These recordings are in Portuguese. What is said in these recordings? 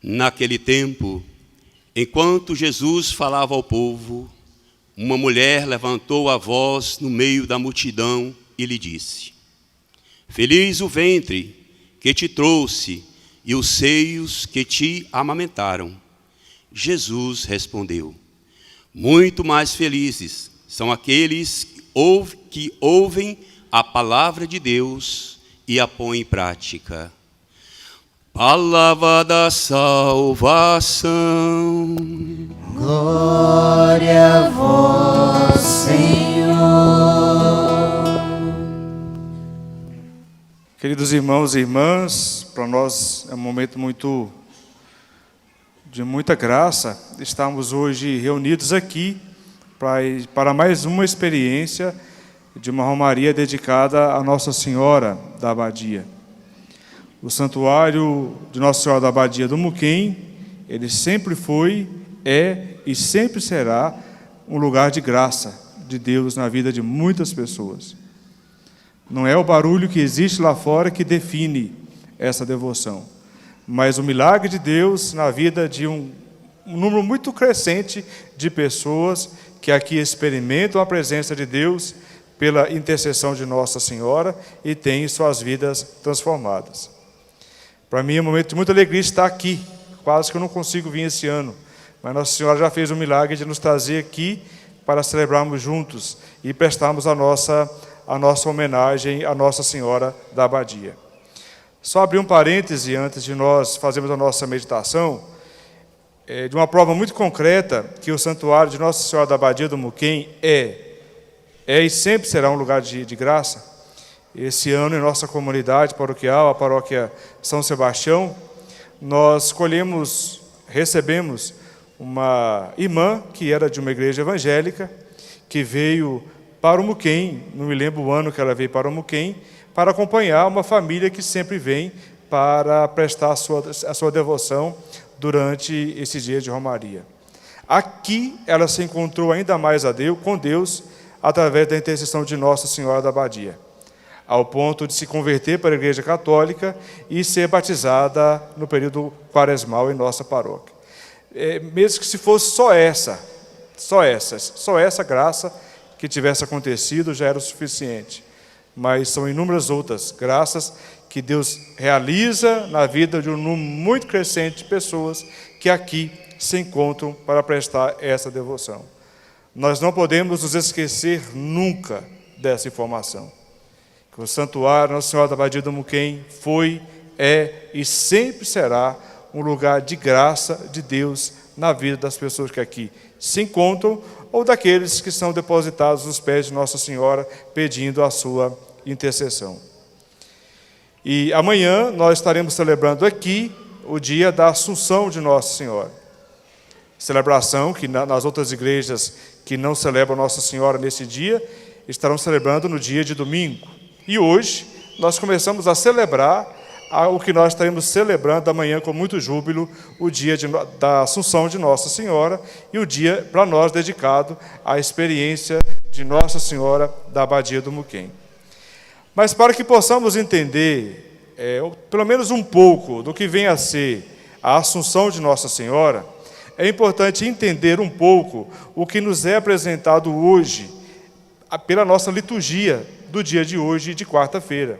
Naquele tempo, enquanto Jesus falava ao povo, uma mulher levantou a voz no meio da multidão e lhe disse: Feliz o ventre que te trouxe e os seios que te amamentaram. Jesus respondeu: Muito mais felizes são aqueles que ouvem a palavra de Deus e a põem em prática. Palavra da salvação. Glória a vós, Senhor. Queridos irmãos e irmãs, para nós é um momento de muita graça estarmos hoje reunidos aqui para mais uma experiência de uma romaria dedicada a Nossa Senhora da Abadia. O santuário de Nossa Senhora da Abadia do Muquem, ele sempre foi, é e sempre será um lugar de graça de Deus na vida de muitas pessoas. Não é o barulho que existe lá fora que define essa devoção, mas o milagre de Deus na vida de um número muito crescente de pessoas que aqui experimentam a presença de Deus pela intercessão de Nossa Senhora e têm suas vidas transformadas. Para mim é um momento de muita alegria estar aqui, quase que eu não consigo vir esse ano, mas Nossa Senhora já fez o milagre de nos trazer aqui para celebrarmos juntos e prestarmos a nossa homenagem à Nossa Senhora da Abadia. Só abrir um parêntese antes de nós fazermos a nossa meditação, de uma prova muito concreta que o santuário de Nossa Senhora da Abadia do Muquem é e sempre será um lugar de graça. Esse ano, em nossa comunidade paroquial, a paróquia São Sebastião, nós recebemos uma irmã que era de uma igreja evangélica, que veio para o Muquem, não me lembro o ano que ela veio para o Muquem, para acompanhar uma família que sempre vem para prestar a sua devoção durante esse dia de romaria. Aqui ela se encontrou ainda mais com Deus, através da intercessão de Nossa Senhora da Abadia, ao ponto de se converter para a Igreja Católica e ser batizada no período quaresmal em nossa paróquia. Mesmo que se fosse só essa graça que tivesse acontecido, já era o suficiente. Mas são inúmeras outras graças que Deus realiza na vida de um número muito crescente de pessoas que aqui se encontram para prestar essa devoção. Nós não podemos nos esquecer nunca dessa informação. Que o santuário Nossa Senhora da Abadia do Muquem foi, é e sempre será um lugar de graça de Deus na vida das pessoas que aqui se encontram ou daqueles que são depositados nos pés de Nossa Senhora pedindo a sua intercessão. E amanhã nós estaremos celebrando aqui o dia da Assunção de Nossa Senhora. Celebração que nas outras igrejas que não celebram Nossa Senhora nesse dia, estarão celebrando no dia de domingo. E hoje nós começamos a celebrar o que nós estaremos celebrando amanhã com muito júbilo, o dia da Assunção de Nossa Senhora e o dia para nós dedicado à experiência de Nossa Senhora da Abadia do Muquem. Mas para que possamos entender, pelo menos um pouco do que vem a ser a Assunção de Nossa Senhora, é importante entender um pouco o que nos é apresentado hoje pela nossa liturgia do dia de hoje, de quarta-feira.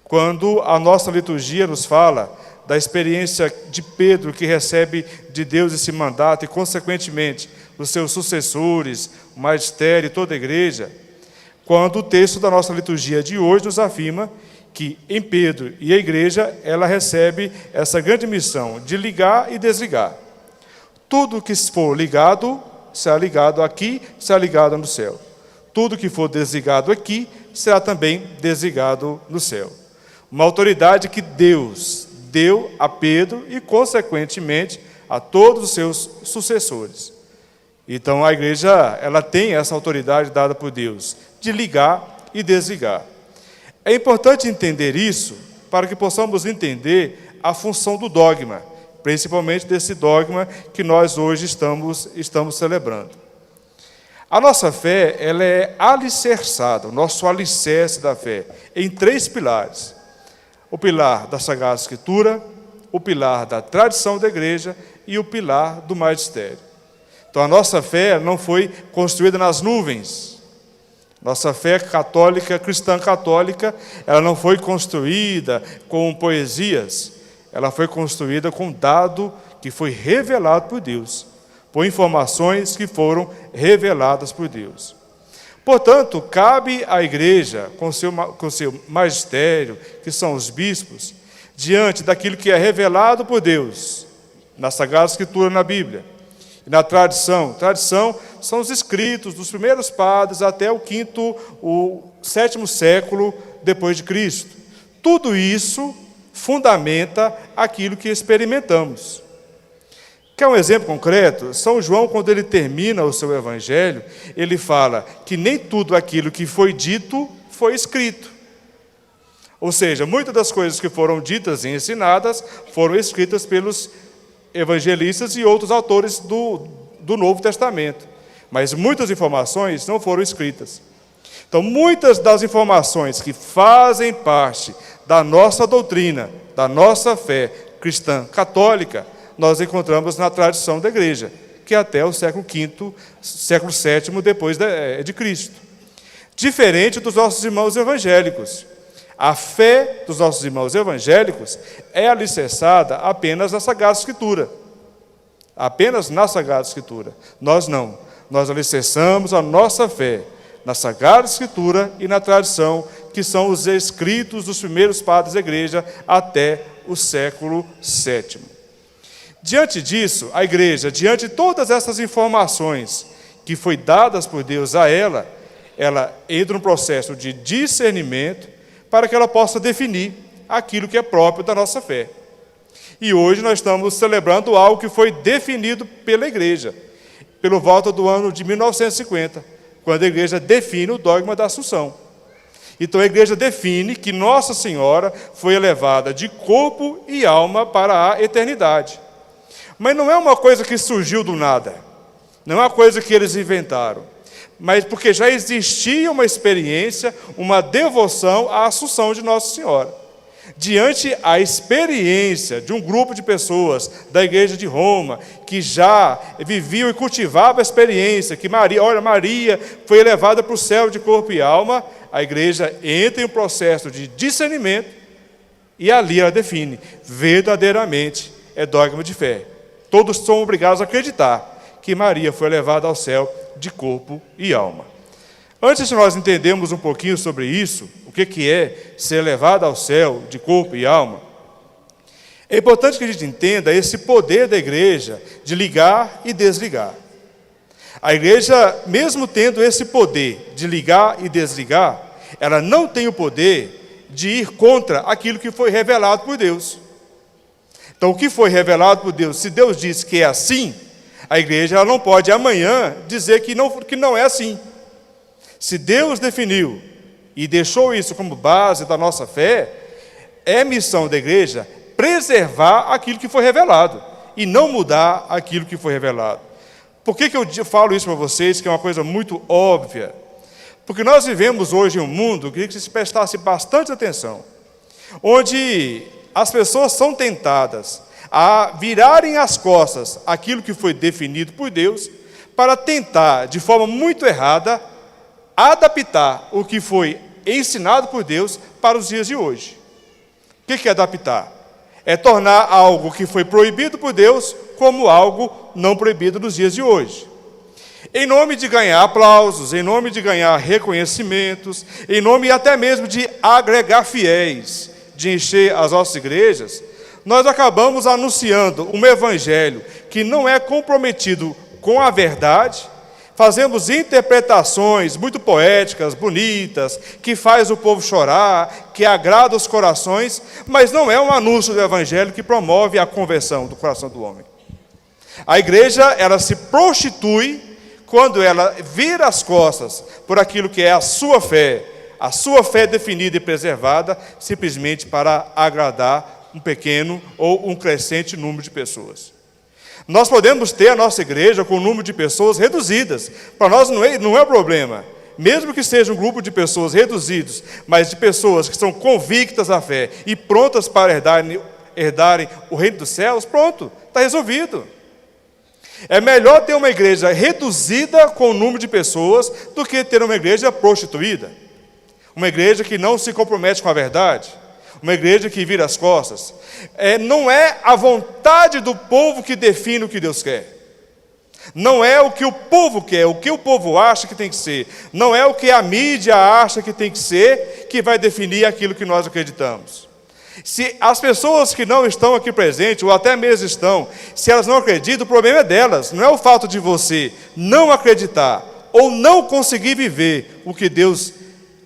Quando a nossa liturgia nos fala da experiência de Pedro, que recebe de Deus esse mandato e, consequentemente, dos seus sucessores, o magistério e toda a igreja, quando o texto da nossa liturgia de hoje nos afirma que em Pedro e a igreja ela recebe essa grande missão de ligar e desligar. Tudo que for ligado, será ligado aqui, será ligado no céu. Tudo que for desligado aqui, será também desligado no céu. Uma autoridade que Deus deu a Pedro e, consequentemente, a todos os seus sucessores. Então, a igreja ela tem essa autoridade dada por Deus, de ligar e desligar. É importante entender isso para que possamos entender a função do dogma, principalmente desse dogma que nós hoje estamos celebrando. A nossa fé ela é alicerçada, o nosso alicerce da fé, em 3 pilares. O pilar da Sagrada Escritura, o pilar da tradição da igreja e o pilar do magistério. Então a nossa fé não foi construída nas nuvens. Nossa fé católica, cristã católica, ela não foi construída com poesias, ela foi construída com dado que foi revelado por Deus, por informações que foram reveladas por Deus. Portanto, cabe à igreja, com seu magistério, que são os bispos, diante daquilo que é revelado por Deus, na Sagrada Escritura, na Bíblia, e na tradição. Tradição são os escritos dos primeiros padres até o sétimo século depois de Cristo. Tudo isso fundamenta aquilo que experimentamos. Quer um exemplo concreto? São João, quando ele termina o seu evangelho, ele fala que nem tudo aquilo que foi dito foi escrito. Ou seja, muitas das coisas que foram ditas e ensinadas foram escritas pelos evangelistas e outros autores do Novo Testamento. Mas muitas informações não foram escritas. Então, muitas das informações que fazem parte da nossa doutrina, da nossa fé cristã católica, nós encontramos na tradição da igreja, que é até o século V, século VII depois de Cristo. Diferente dos nossos irmãos evangélicos. A fé dos nossos irmãos evangélicos é alicerçada apenas na Sagrada Escritura. Apenas na Sagrada Escritura. Nós não. Nós alicerçamos a nossa fé na Sagrada Escritura e na tradição, que são os escritos dos primeiros padres da igreja até o século VII. Diante disso, a igreja, diante de todas essas informações que foi dadas por Deus a ela entra num processo de discernimento para que ela possa definir aquilo que é próprio da nossa fé. E hoje nós estamos celebrando algo que foi definido pela igreja, pelo volta do ano de 1950, quando a igreja define o dogma da Assunção. Então a igreja define que Nossa Senhora foi elevada de corpo e alma para a eternidade. Mas não é uma coisa que surgiu do nada, não é uma coisa que eles inventaram, mas porque já existia uma experiência, uma devoção à Assunção de Nossa Senhora. Diante a experiência de um grupo de pessoas da igreja de Roma, que já viviam e cultivavam a experiência, que Maria foi elevada para o céu de corpo e alma, a igreja entra em um processo de discernimento e ali ela define, verdadeiramente é dogma de fé. Todos são obrigados a acreditar que Maria foi levada ao céu de corpo e alma. Antes de nós entendermos um pouquinho sobre isso, o que é ser levada ao céu de corpo e alma, é importante que a gente entenda esse poder da igreja de ligar e desligar. A igreja, mesmo tendo esse poder de ligar e desligar, ela não tem o poder de ir contra aquilo que foi revelado por Deus. Então, o que foi revelado por Deus, se Deus diz que é assim, a igreja ela não pode amanhã dizer que não é assim. Se Deus definiu e deixou isso como base da nossa fé, é missão da igreja preservar aquilo que foi revelado e não mudar aquilo que foi revelado. Por que eu falo isso para vocês, que é uma coisa muito óbvia? Porque nós vivemos hoje em um mundo, eu queria que vocês prestassem bastante atenção, onde as pessoas são tentadas a virarem as costas àquilo que foi definido por Deus, para tentar, de forma muito errada, adaptar o que foi ensinado por Deus para os dias de hoje. O que é adaptar? É tornar algo que foi proibido por Deus como algo não proibido nos dias de hoje. Em nome de ganhar aplausos, em nome de ganhar reconhecimentos, em nome até mesmo de agregar fiéis, de encher as nossas igrejas, nós acabamos anunciando um evangelho que não é comprometido com a verdade, fazemos interpretações muito poéticas, bonitas, que faz o povo chorar, que agrada os corações, mas não é um anúncio do evangelho que promove a conversão do coração do homem. A igreja, ela se prostitui quando ela vira as costas por aquilo que é a sua fé definida e preservada, simplesmente para agradar um pequeno ou um crescente número de pessoas. Nós podemos ter a nossa igreja com um número de pessoas reduzidas. Para nós não é problema. Mesmo que seja um grupo de pessoas reduzidos, mas de pessoas que são convictas da fé e prontas para herdarem o reino dos céus, pronto, está resolvido. É melhor ter uma igreja reduzida com o número de pessoas do que ter uma igreja prostituída. Uma igreja que não se compromete com a verdade. Uma igreja que vira as costas. Não é a vontade do povo que define o que Deus quer. Não é o que o povo quer, o que o povo acha que tem que ser. Não é o que a mídia acha que tem que ser, que vai definir aquilo que nós acreditamos. Se as pessoas que não estão aqui presentes, ou até mesmo estão, se elas não acreditam, o problema é delas. Não é o fato de você não acreditar, ou não conseguir viver o que Deus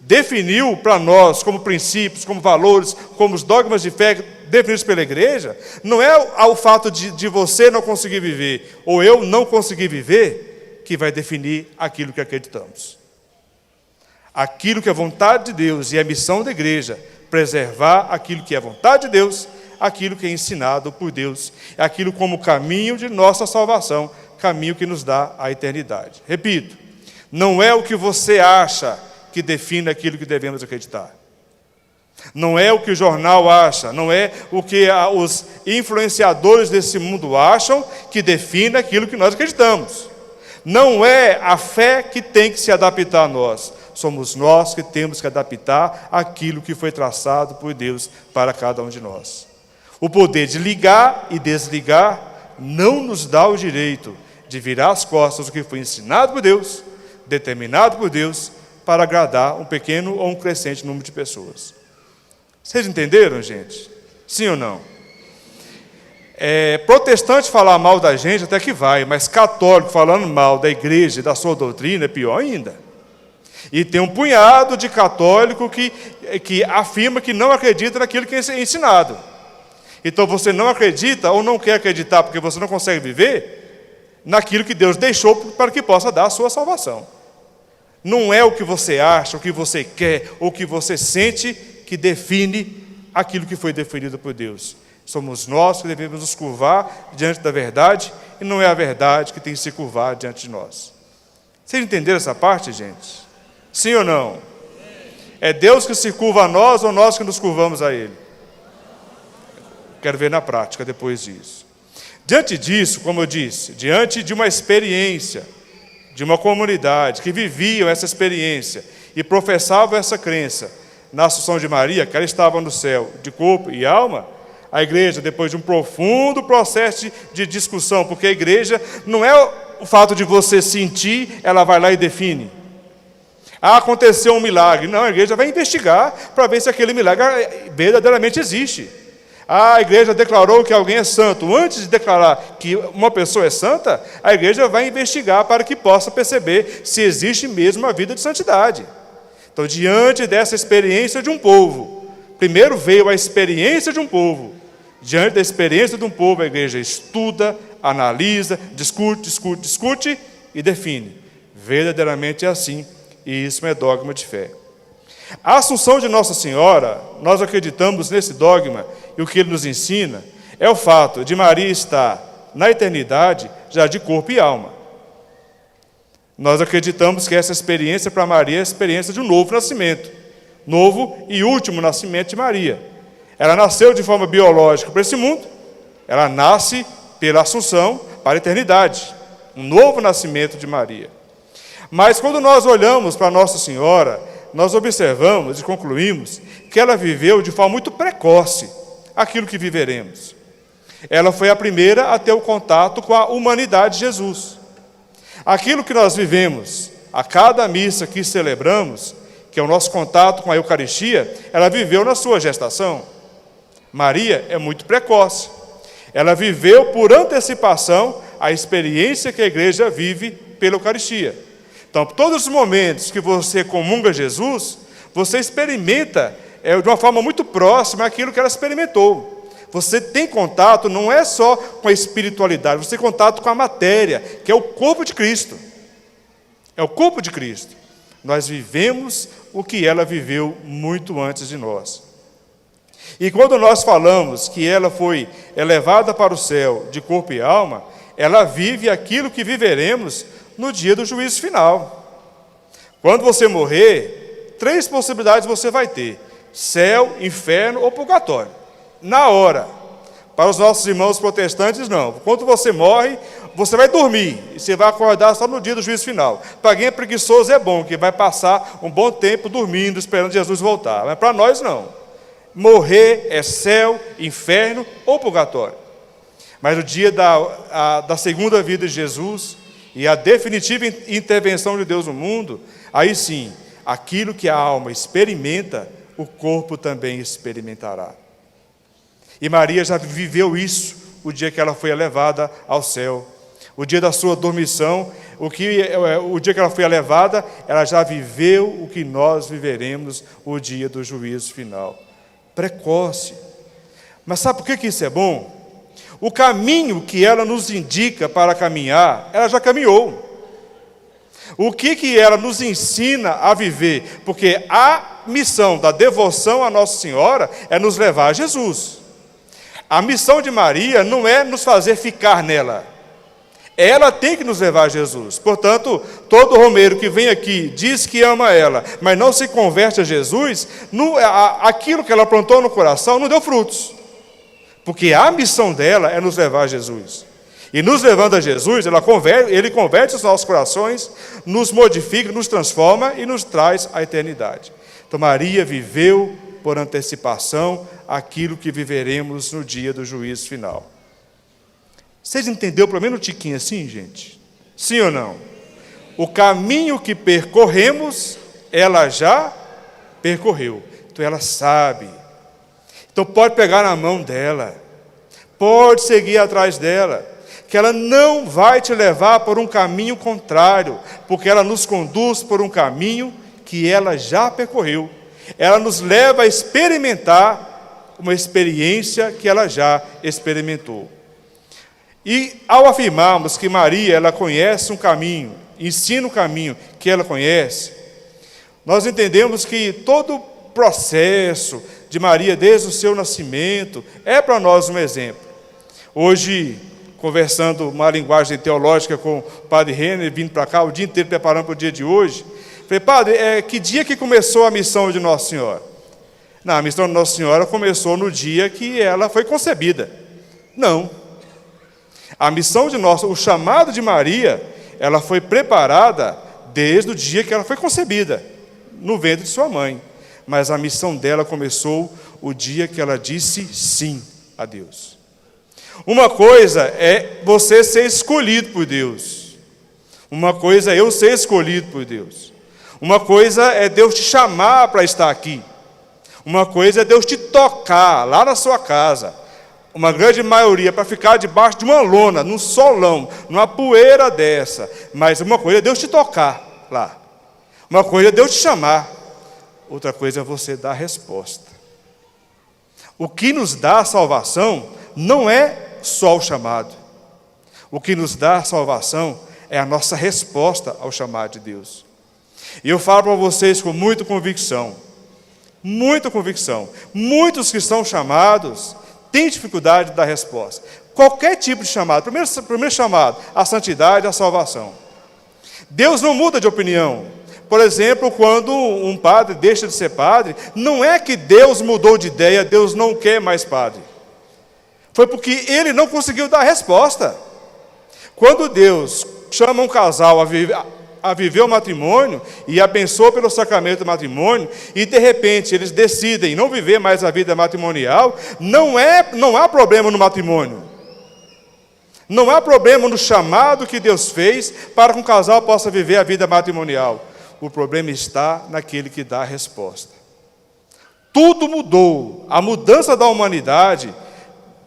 definiu para nós como princípios, como valores, como os dogmas de fé definidos pela igreja. Não é o fato de você não conseguir viver, ou eu não conseguir viver, que vai definir aquilo que acreditamos. Aquilo que é vontade de Deus e a missão da igreja, preservar aquilo que é vontade de Deus, aquilo que é ensinado por Deus, aquilo como caminho de nossa salvação, caminho que nos dá a eternidade. Repito, não é o que você acha que define aquilo que devemos acreditar. Não é o que o jornal acha, não é o que os influenciadores desse mundo acham que define aquilo que nós acreditamos. Não é a fé que tem que se adaptar a nós. Somos nós que temos que adaptar aquilo que foi traçado por Deus para cada um de nós. O poder de ligar e desligar não nos dá o direito de virar as costas do que foi ensinado por Deus, determinado por Deus, para agradar um pequeno ou um crescente número de pessoas. Vocês entenderam, gente? Sim ou não? Protestante falar mal da gente até que vai, mas católico falando mal da igreja e da sua doutrina é pior ainda. E tem um punhado de católico que afirma que não acredita naquilo que é ensinado. Então você não acredita ou não quer acreditar porque você não consegue viver naquilo que Deus deixou para que possa dar a sua salvação. Não é o que você acha, o que você quer, ou o que você sente que define aquilo que foi definido por Deus. Somos nós que devemos nos curvar diante da verdade, e não é a verdade que tem que se curvar diante de nós. Vocês entenderam essa parte, gente? Sim ou não? É Deus que se curva a nós ou nós que nos curvamos a Ele? Quero ver na prática depois disso. Diante disso, como eu disse, diante de uma experiência, de uma comunidade que viviam essa experiência e professavam essa crença na Assunção de Maria, que ela estava no céu de corpo e alma, a igreja, depois de um profundo processo de discussão, porque a igreja não é o fato de você sentir, ela vai lá e define. Aconteceu um milagre. Não, a igreja vai investigar para ver se aquele milagre verdadeiramente existe. A igreja declarou que alguém é santo. Antes de declarar que uma pessoa é santa, a igreja vai investigar para que possa perceber se existe mesmo a vida de santidade. Então, diante dessa experiência de um povo, primeiro veio a experiência de um povo. Diante da experiência de um povo, a igreja estuda, analisa, discute e define. Verdadeiramente é assim, e isso é dogma de fé. A Assunção de Nossa Senhora, nós acreditamos nesse dogma, e o que ele nos ensina é o fato de Maria estar na eternidade já de corpo e alma. Nós acreditamos que essa experiência para Maria é a experiência de um novo nascimento, novo e último nascimento de Maria. Ela nasceu de forma biológica para esse mundo, ela nasce pela Assunção para a eternidade, um novo nascimento de Maria. Mas quando nós olhamos para Nossa Senhora, nós observamos e concluímos que ela viveu de forma muito precoce aquilo que viveremos. Ela foi a primeira a ter o contato com a humanidade de Jesus. Aquilo que nós vivemos a cada missa que celebramos, que é o nosso contato com a Eucaristia, ela viveu na sua gestação. Maria é muito precoce. Ela viveu por antecipação a experiência que a igreja vive pela Eucaristia. Então, todos os momentos que você comunga Jesus, você experimenta de uma forma muito próxima aquilo que ela experimentou. Você tem contato, não é só com a espiritualidade, você tem contato com a matéria, que é o corpo de Cristo. É o corpo de Cristo. Nós vivemos o que ela viveu muito antes de nós. E quando nós falamos que ela foi elevada para o céu de corpo e alma, ela vive aquilo que viveremos no dia do juízo final. Quando você morrer, 3 possibilidades você vai ter: céu, inferno ou purgatório. Na hora. Para os nossos irmãos protestantes, não. Quando você morre, você vai dormir, e você vai acordar só no dia do juízo final. Para quem é preguiçoso é bom, que vai passar um bom tempo dormindo, esperando Jesus voltar. Mas para nós, não. Morrer é céu, inferno ou purgatório. Mas no dia da segunda vida de Jesus e a definitiva intervenção de Deus no mundo, aí sim, aquilo que a alma experimenta, o corpo também experimentará. E Maria já viveu isso o dia que ela foi elevada ao céu. O dia da sua dormição, o dia que ela foi elevada, ela já viveu o que nós viveremos o dia do juízo final. Precoce. Mas sabe por que isso é bom? O caminho que ela nos indica para caminhar, ela já caminhou. O que ela nos ensina a viver? Porque a missão da devoção à Nossa Senhora é nos levar a Jesus. A missão de Maria não é nos fazer ficar nela. Ela tem que nos levar a Jesus. Portanto, todo romeiro que vem aqui, diz que ama ela, mas não se converte a Jesus, aquilo que ela plantou no coração não deu frutos. Porque a missão dela é nos levar a Jesus. E nos levando a Jesus, ele converte os nossos corações, nos modifica, nos transforma e nos traz a eternidade. Então Maria viveu por antecipação aquilo que viveremos no dia do juízo final. Vocês entenderam pelo menos um tiquinho assim, gente? Sim ou não? O caminho que percorremos, ela já percorreu. Então ela sabe. Então pode pegar na mão dela, pode seguir atrás dela, que ela não vai te levar por um caminho contrário, porque ela nos conduz por um caminho que ela já percorreu. Ela nos leva a experimentar uma experiência que ela já experimentou. E ao afirmarmos que Maria, ela conhece um caminho, ensina o caminho que ela conhece, nós entendemos que todo o processo de Maria, desde o seu nascimento, é para nós um exemplo. Hoje, conversando uma linguagem teológica com o padre Renner, vindo para cá o dia inteiro preparando para o dia de hoje, falei, padre, que dia que começou a missão de Nossa Senhora? Não, a missão de Nossa Senhora começou no dia que ela foi concebida. Não. A missão o chamado de Maria, ela foi preparada desde o dia que ela foi concebida, no ventre de sua mãe. Mas a missão dela começou o dia que ela disse sim a Deus. Uma coisa é você ser escolhido por Deus. Uma coisa é eu ser escolhido por Deus. Uma coisa é Deus te chamar para estar aqui. Uma coisa é Deus te tocar lá na sua casa. Uma grande maioria para ficar debaixo de uma lona, num solão, numa poeira dessa. Mas uma coisa é Deus te tocar lá. Uma coisa é Deus te chamar. Outra coisa é você dar a resposta. O que nos dá a salvação não é só o chamado. O que nos dá a salvação é a nossa resposta ao chamado de Deus. E eu falo para vocês com muita convicção. Muita convicção. Muitos que são chamados têm dificuldade de dar resposta. Qualquer tipo de chamado. Primeiro chamado, a santidade, a salvação. Deus não muda de opinião. Por exemplo, quando um padre deixa de ser padre, não é que Deus mudou de ideia, Deus não quer mais padre. Foi porque ele não conseguiu dar a resposta. Quando Deus chama um casal a viver o matrimônio e abençoa pelo sacramento do matrimônio, e de repente eles decidem não viver mais a vida matrimonial, não há problema no matrimônio. Não há problema no chamado que Deus fez para que um casal possa viver a vida matrimonial. O problema está naquele que dá a resposta. Tudo mudou. A mudança da humanidade,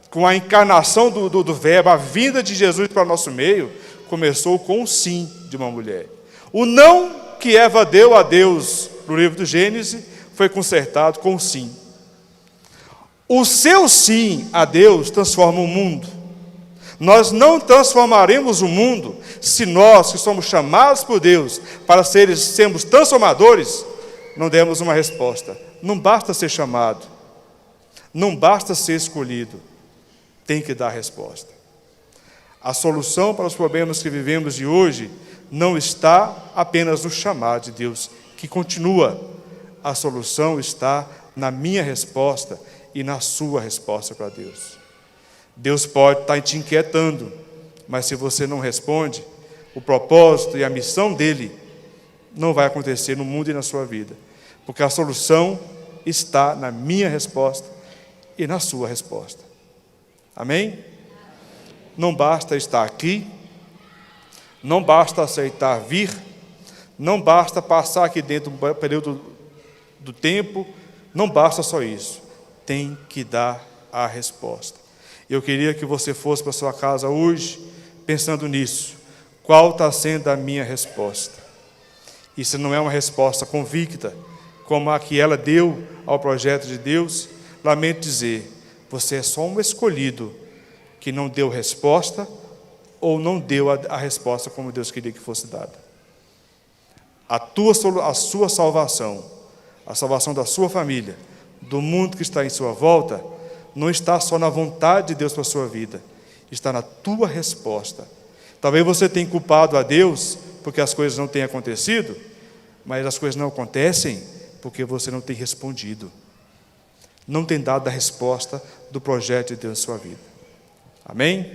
com a encarnação do Verbo, a vinda de Jesus para o nosso meio, começou com o sim de uma mulher. O não que Eva deu a Deus no livro do Gênesis foi consertado com o sim. O seu sim a Deus transforma o mundo. Nós não transformaremos o mundo se nós, que somos chamados por Deus para sermos transformadores, não demos uma resposta. Não basta ser chamado, não basta ser escolhido, tem que dar a resposta. A solução para os problemas que vivemos de hoje não está apenas no chamado de Deus, que continua. A solução está na minha resposta e na sua resposta para Deus. Deus pode estar te inquietando, mas se você não responde, o propósito e a missão dele não vai acontecer no mundo e na sua vida, porque a solução está na minha resposta e na sua resposta. Amém? Não basta estar aqui, não basta aceitar vir, não basta passar aqui dentro do período do tempo, não basta só isso, tem que dar a resposta. Eu queria que você fosse para sua casa hoje pensando nisso. Qual está sendo a minha resposta? Isso não é uma resposta convicta, como a que ela deu ao projeto de Deus. Lamento dizer, você é só um escolhido que não deu resposta ou não deu a resposta como Deus queria que fosse dada. A sua salvação, a salvação da sua família, do mundo que está em sua volta, não está só na vontade de Deus para a sua vida, está na tua resposta. Talvez você tenha culpado a Deus porque as coisas não têm acontecido, mas as coisas não acontecem porque você não tem respondido, não tem dado a resposta do projeto de Deus em sua vida. Amém?